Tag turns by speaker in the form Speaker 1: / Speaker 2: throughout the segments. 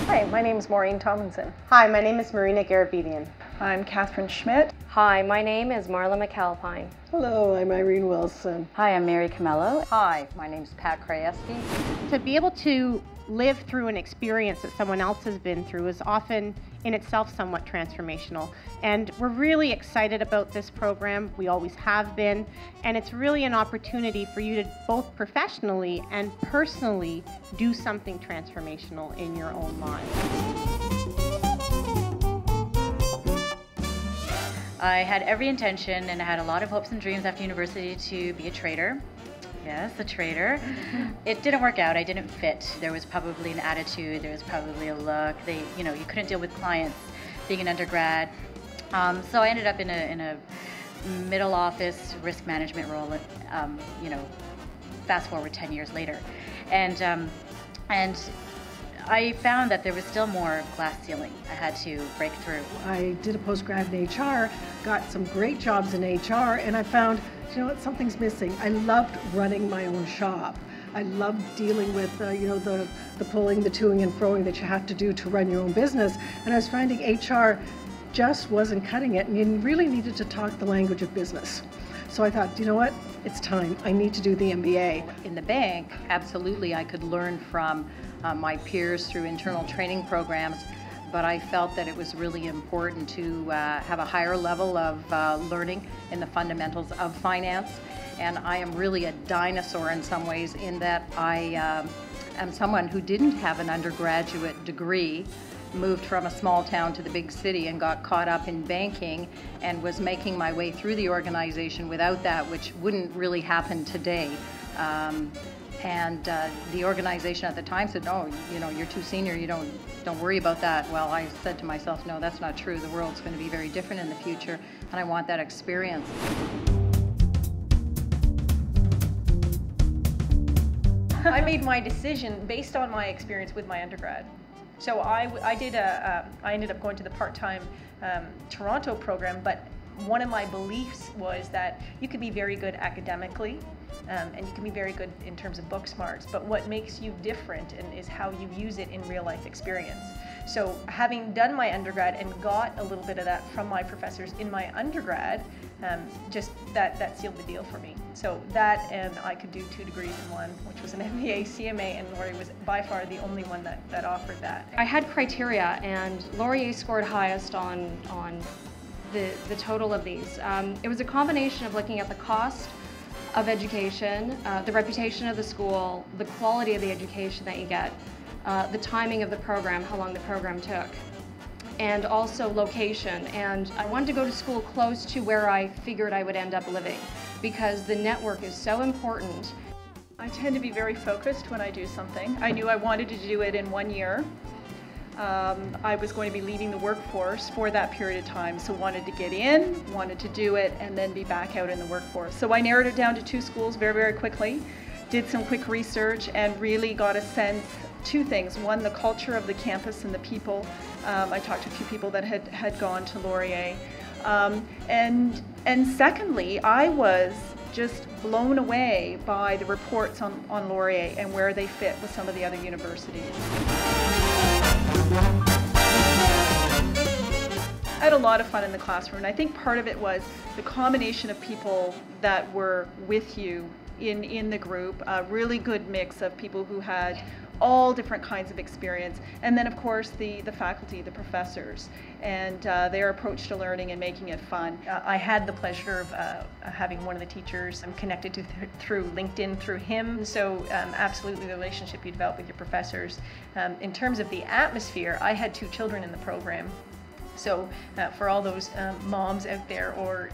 Speaker 1: Hi, my name is Maureen Tomlinson.
Speaker 2: Hi, my name is Marina Garabedian.
Speaker 3: I'm Catherine Schmidt.
Speaker 4: Hi, my name is Marla McAlpine.
Speaker 5: Hello, I'm Irene Wilson.
Speaker 6: Hi, I'm Mary Camello.
Speaker 7: Hi, my name's Pat Krajewski.
Speaker 2: To be able to live through an experience that someone else has been through is often in itself somewhat transformational. And we're really excited about this program. We always have been. And it's really an opportunity for you to both professionally and personally do something transformational in your own lives.
Speaker 6: I had every intention and I had a lot of hopes and dreams after university to be a trader. Yes, a trader. It didn't work out. I didn't fit. There was probably an attitude. There was probably a look. You couldn't deal with clients being an undergrad. So I ended up in a middle office risk management role. Fast forward 10 years later, and I found that there was still more glass ceiling I had to break through.
Speaker 5: I did a postgrad in HR, got some great jobs in HR, and I found, you know what, something's missing. I loved running my own shop. I loved dealing with, the pulling, the toing and froing that you have to do to run your own business. And I was finding HR just wasn't cutting it, and you really needed to talk the language of business. So I thought, you know what, it's time. I need to do the MBA.
Speaker 7: In the bank, absolutely, I could learn from my peers through internal training programs, but I felt that it was really important to have a higher level of learning in the fundamentals of finance. And I am really a dinosaur in some ways in that I am someone who didn't have an undergraduate degree, moved from a small town to the big city and got caught up in banking and was making my way through the organization without that, which wouldn't really happen today. The organization at the time said, "No, you're too senior. You don't worry about that." Well, I said to myself, "No, that's not true. The world's going to be very different in the future, and I want that experience."
Speaker 3: I made my decision based on my experience with my undergrad. So I ended up going to the part-time Toronto program, but one of my beliefs was that you could be very good academically and you can be very good in terms of book smarts, but what makes you different is how you use it in real life experience. So having done my undergrad and got a little bit of that from my professors in my undergrad, just that sealed the deal for me. So that, and I could do 2 degrees in one, which was an MBA, CMA, and Laurier was by far the only one that offered that.
Speaker 4: I had criteria, and Laurier scored highest on the total of these. It was a combination of looking at the cost of education, the reputation of the school, the quality of the education that you get, the timing of the program, how long the program took, and also location. And I wanted to go to school close to where I figured I would end up living because the network is so important.
Speaker 3: I tend to be very focused when I do something. I knew I wanted to do it in 1 year. I was going to be leaving the workforce for that period of time, so wanted to get in, wanted to do it, and then be back out in the workforce. So I narrowed it down to 2 schools very, very quickly, did some quick research, and really got a sense, 2 things. One, the culture of the campus and the people. I talked to a few people that had gone to Laurier. And secondly, I was just blown away by the reports on Laurier and where they fit with some of the other universities. I had a lot of fun in the classroom, and I think part of it was the combination of people that were with you in the group, a really good mix of people who had all different kinds of experience, and then of course the faculty, the professors, and their approach to learning and making it fun. I had the pleasure of having one of the teachers I'm connected to through LinkedIn through him, so absolutely the relationship you develop with your professors. In terms of the atmosphere, I had 2 children in the program. So for all those moms out there or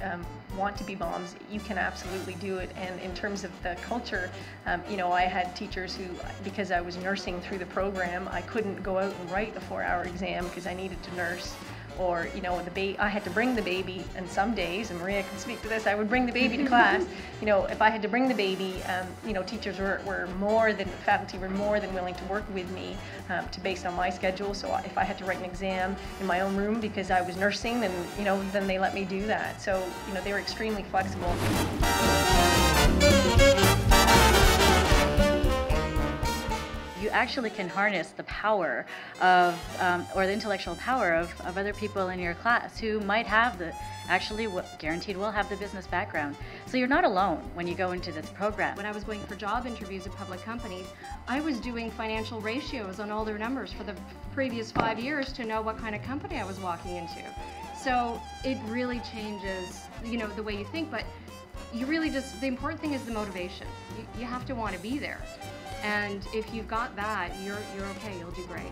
Speaker 3: want to be moms, you can absolutely do it. And in terms of the culture, I had teachers who, because I was nursing through the program, I couldn't go out and write a 4-hour exam because I needed to nurse. Or, I had to bring the baby, and some days, and Maria can speak to this, I would bring the baby to class. If I had to bring the baby, teachers were faculty were more than willing to work with me based on my schedule. So if I had to write an exam in my own room because I was nursing, then they let me do that. So, they were extremely flexible.
Speaker 6: you actually can harness the power of, or the intellectual power of other people in your class who might have guaranteed will have the business background. So you're not alone when you go into this program.
Speaker 4: When I was going for job interviews at public companies, I was doing financial ratios on all their numbers for the previous 5 years to know what kind of company I was walking into. So it really changes, you know, the way you think, but you really just, the important thing is the motivation. You have to want to be there. And if you've got that, you're okay, you'll do great.